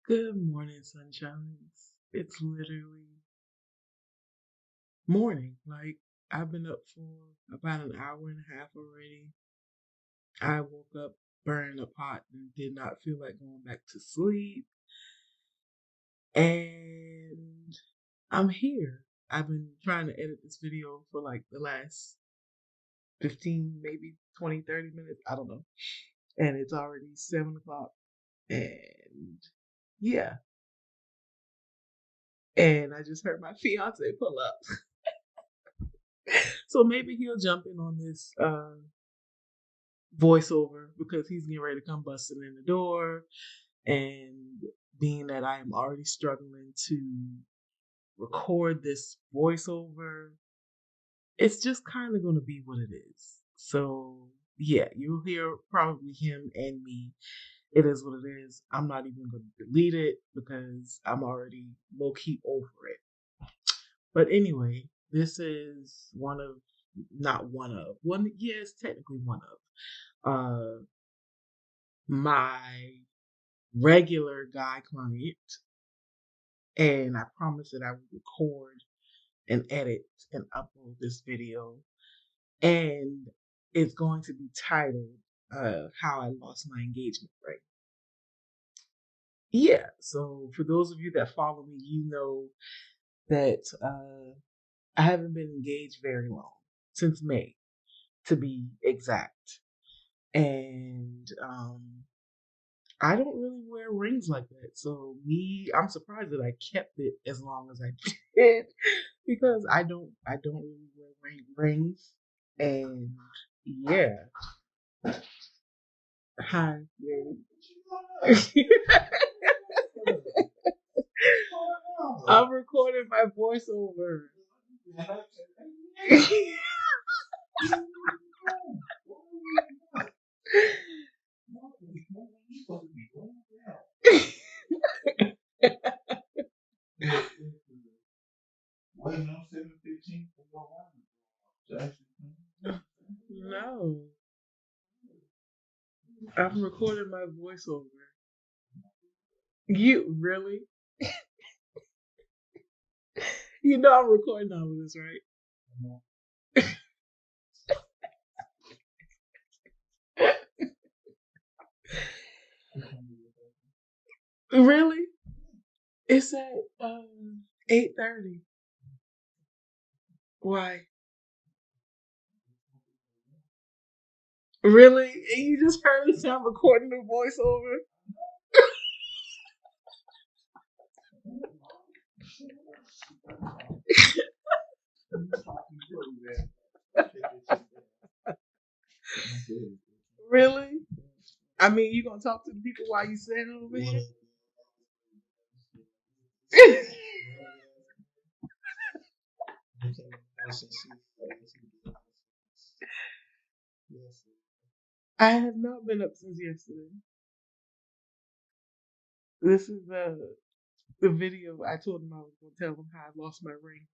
Good morning, sunshines. It's literally morning. Like, I've been up for about an hour and a half already. I woke up burning a pot and did not feel like going back to sleep. And I'm here. I've been trying to edit this video for like the last 15, maybe 20, 30 minutes. I don't know. And it's already 7 o'clock. And yeah. And I just heard my fiance pull up. So maybe he'll jump in on this voiceover because he's getting ready to come busting in the door. And being that I am already struggling to record this voiceover, it's just kind of going to be what it is. So, yeah, you'll hear probably him and me. It is what it is. I'm not even going to delete it because I'm already low key over it. But anyway, this is yes, technically one of my regular guy client, and I promised that I would record and edit and upload this video, and it's going to be titled "How I Lost My Engagement Ring." Yeah, so for those of you that follow me, you know that I haven't been engaged very long, since May, to be exact, and I don't really wear rings like that. So I'm surprised that I kept it as long as I did because I don't really wear rings. And yeah, hi, baby. I'm recording my voiceover. No, I'm recording my voiceover. You really? You know I'm recording all of this, right? Really? It's at 8:30. Why? Really? And you just heard us I'm recording the voiceover? Really? I mean, you gonna talk to the people while you standing over here? I have not been up since yesterday. This is the video I told him I was gonna tell him how I lost my ring.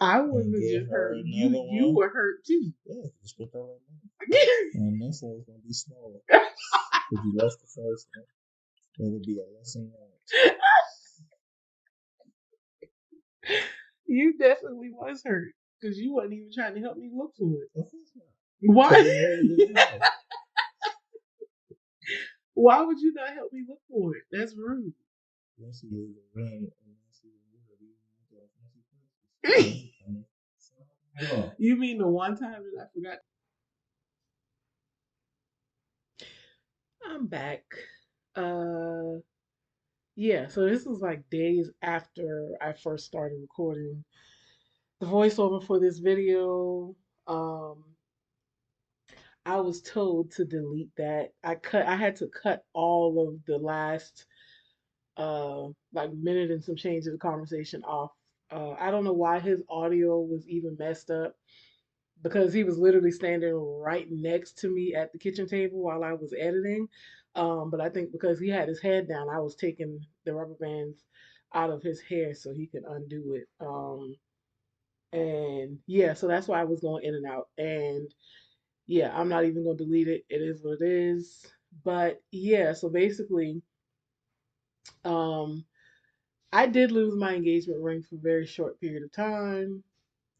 I wasn't just hurt. You were hurt too. Yeah, you spent all that money. And next one was gonna be smaller. If you lost the first one, it'll be a lesson learned. You definitely was hurt because you wasn't even trying to help me look for it. Why? Why would you not help me look for it? That's rude. Once you lose a ring, and You mean the one time that I forgot? I'm back. Yeah, so this was like days after I first started recording the voiceover for this video. Um, I was told to delete that. I had to cut all of the last like minute and some change of the conversation off. I don't know why his audio was even messed up because he was literally standing right next to me at the kitchen table while I was editing. But I think because he had his head down, I was taking the rubber bands out of his hair so he could undo it. And yeah, so that's why I was going in and out. And yeah, I'm not even going to delete it. It is what it is. But yeah, so basically, um, I did lose my engagement ring for a very short period of time.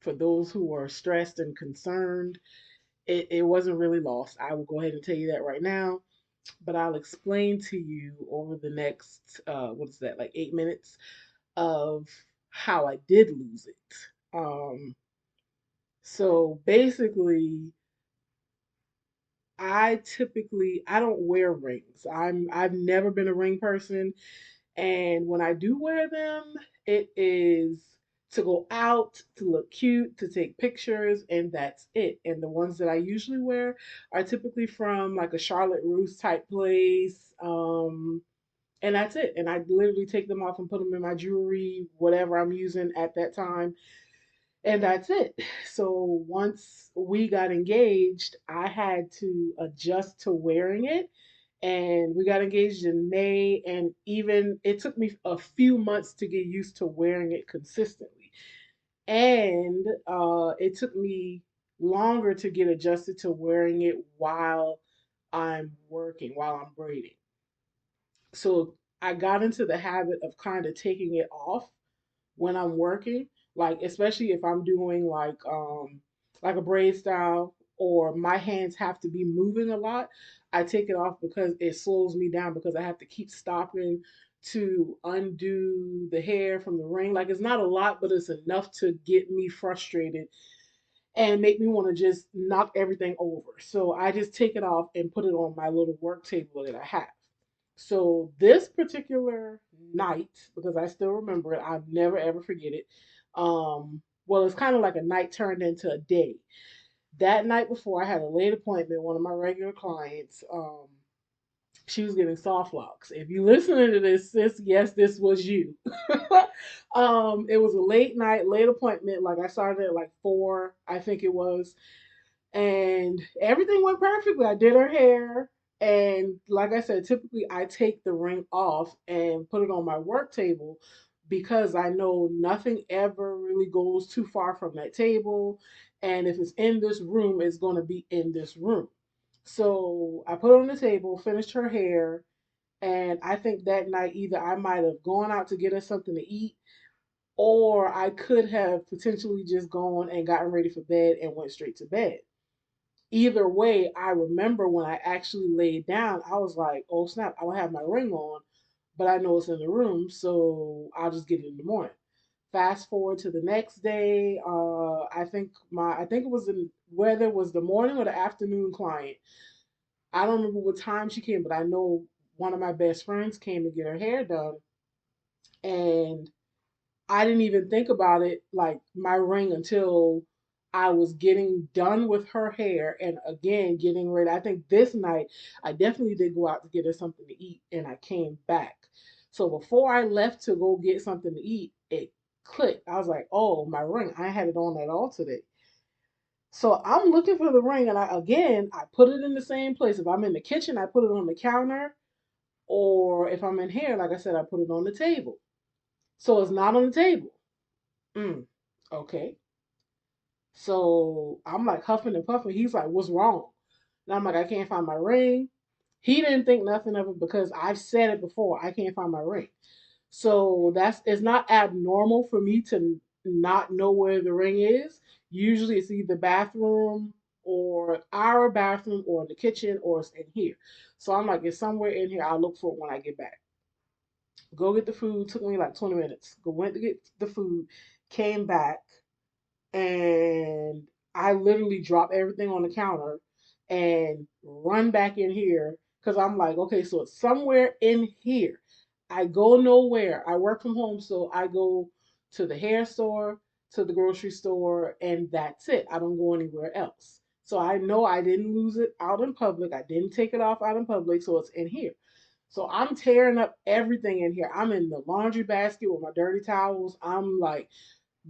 For those who are stressed and concerned, it wasn't really lost. I will go ahead and tell you that right now, but I'll explain to you over the next, what is that, like 8 minutes of how I did lose it. So basically, I don't wear rings. I've never been a ring person, and when I do wear them, it is to go out, to look cute, to take pictures, and that's it. And the ones that I usually wear are typically from like a Charlotte Russe type place. And that's it. And I literally take them off and put them in my jewelry, whatever I'm using at that time, and that's it. So once we got engaged, I had to adjust to wearing it. And we got engaged in May, and even it took me a few months to get used to wearing it consistently. And it took me longer to get adjusted to wearing it while I'm working, while I'm braiding. So I got into the habit of kind of taking it off when I'm working, like especially if I'm doing like a braid style or my hands have to be moving a lot, I take it off because it slows me down because I have to keep stopping to undo the hair from the ring. Like it's not a lot, but it's enough to get me frustrated and make me want to just knock everything over. So I just take it off and put it on my little work table that I have. So this particular night, because I still remember it, I'll never ever forget it. Well, it's kind of like a night turned into a day. That night before, I had a late appointment. One of my regular clients, she was getting soft locks. If you listening to this, sis, yes, this was you. It was a late night, late appointment. Like I started at like 4, I think it was, and everything went perfectly. I did her hair, and like I said, typically I take the ring off and put it on my work table because I know nothing ever really goes too far from that table, and if it's in this room, it's going to be in this room. So I put it on the table, finished her hair, and I think that night either I might have gone out to get her something to eat, or I could have potentially just gone and gotten ready for bed and went straight to bed. Either way, I remember when I actually laid down, I was like, oh snap, I don't have my ring on, but I know it's in the room, so I'll just get it in the morning. Fast forward to the next day, I think it was whether it was the morning or the afternoon client. I don't remember what time she came, but I know one of my best friends came to get her hair done, and I didn't even think about it, like my ring, until I was getting done with her hair and again getting ready. I think this night I definitely did go out to get her something to eat and I came back. So before I left to go get something to eat, it clicked. I was like, oh, my ring. I had it on at all today. So I'm looking for the ring and I put it in the same place. If I'm in the kitchen, I put it on the counter. Or if I'm in here, like I said, I put it on the table. So it's not on the table. Mm, okay. So I'm like huffing and puffing. He's like, what's wrong? And I'm like, I can't find my ring. He didn't think nothing of it because I've said it before. I can't find my ring. So that's it's not abnormal for me to not know where the ring is. Usually it's either bathroom or our bathroom or in the kitchen or it's in here. So I'm like, it's somewhere in here. I'll look for it when I get back. Go get the food. Took me like 20 minutes. Go went to get the food. Came back and I literally drop everything on the counter and run back in here because I'm like, okay, so it's somewhere in here. I go nowhere. I work from home, so I go to the hair store, to the grocery store, and that's it. I don't go anywhere else. So I know I didn't lose it out in public. I didn't take it off out in public, so it's in here. So I'm tearing up everything in here. I'm in the laundry basket with my dirty towels. I'm like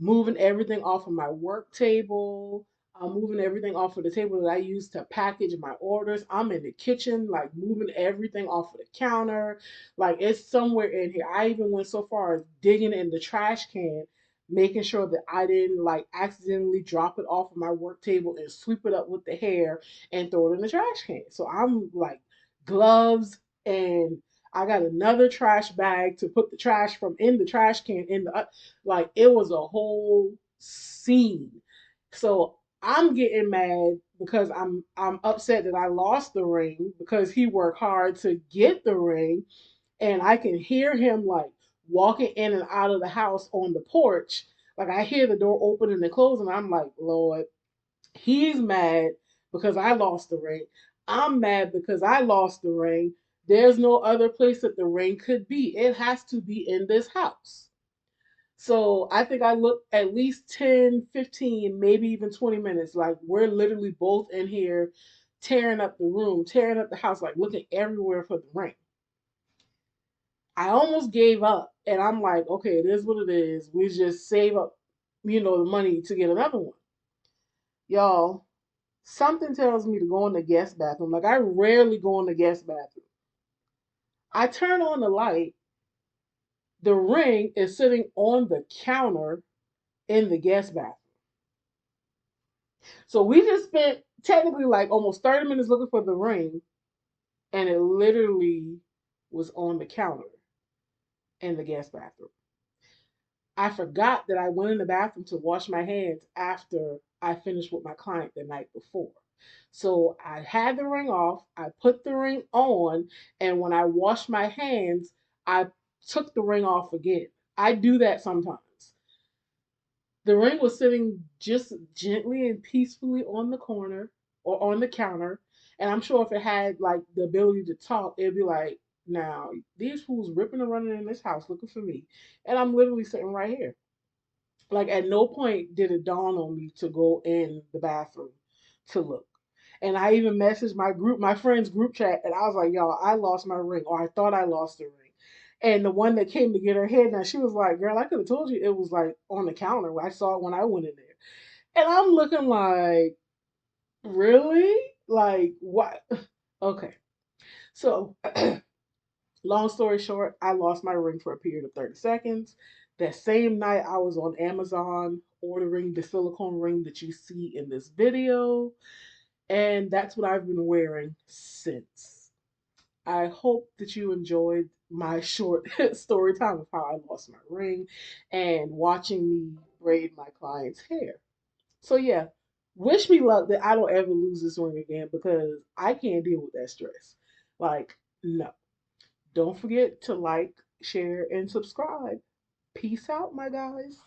moving everything off of my work table. I'm moving everything off of the table that I use to package my orders. I'm in the kitchen, like moving everything off of the counter. Like it's somewhere in here. I even went so far as digging in the trash can making sure that I didn't like accidentally drop it off of my work table and sweep it up with the hair and throw it in the trash can. So I'm like gloves, and I got another trash bag to put the trash from in the trash can in the like it was a whole scene. So I'm getting mad because I'm upset that I lost the ring because he worked hard to get the ring, and I can hear him like walking in and out of the house on the porch. Like I hear the door open and close, and I'm like, Lord, he's mad because I lost the ring. I'm mad because I lost the ring. There's no other place that the ring could be. It has to be in this house. So I think I looked at least 10, 15, maybe even 20 minutes. Like we're literally both in here tearing up the room, tearing up the house, like looking everywhere for the ring. I almost gave up, and I'm like, okay, it is what it is. We just save up, the money to get another one. Y'all, something tells me to go in the guest bathroom. Like I rarely go in the guest bathroom. I turn on the light. The ring is sitting on the counter in the guest bathroom. So we just spent technically like almost 30 minutes looking for the ring, and it literally was on the counter in the guest bathroom. I forgot that I went in the bathroom to wash my hands after I finished with my client the night before. So I had the ring off, I put the ring on, and when I washed my hands, I took the ring off again. I do that sometimes. The ring was sitting just gently and peacefully on the corner or on the counter. And I'm sure if it had like the ability to talk, it'd be like, now these fools ripping and running in this house looking for me. And I'm literally sitting right here. Like at no point did it dawn on me to go in the bathroom to look. And I even messaged my friends group chat, and I was like, y'all, I lost my ring, or I thought I lost the ring. And the one that came to get her head now, she was like, girl, I could have told you it was like on the counter. I saw it when I went in there. And I'm looking like, really? Like, what? Okay. So long story short, I lost my ring for a period of 30 seconds. That same night, I was on Amazon ordering the silicone ring that you see in this video. And that's what I've been wearing since. I hope that you enjoyed my short story time of how I lost my ring and watching me braid my client's hair. So, yeah, wish me luck that I don't ever lose this ring again because I can't deal with that stress. Like, no. Don't forget to like, share, and subscribe. Peace out, my guys.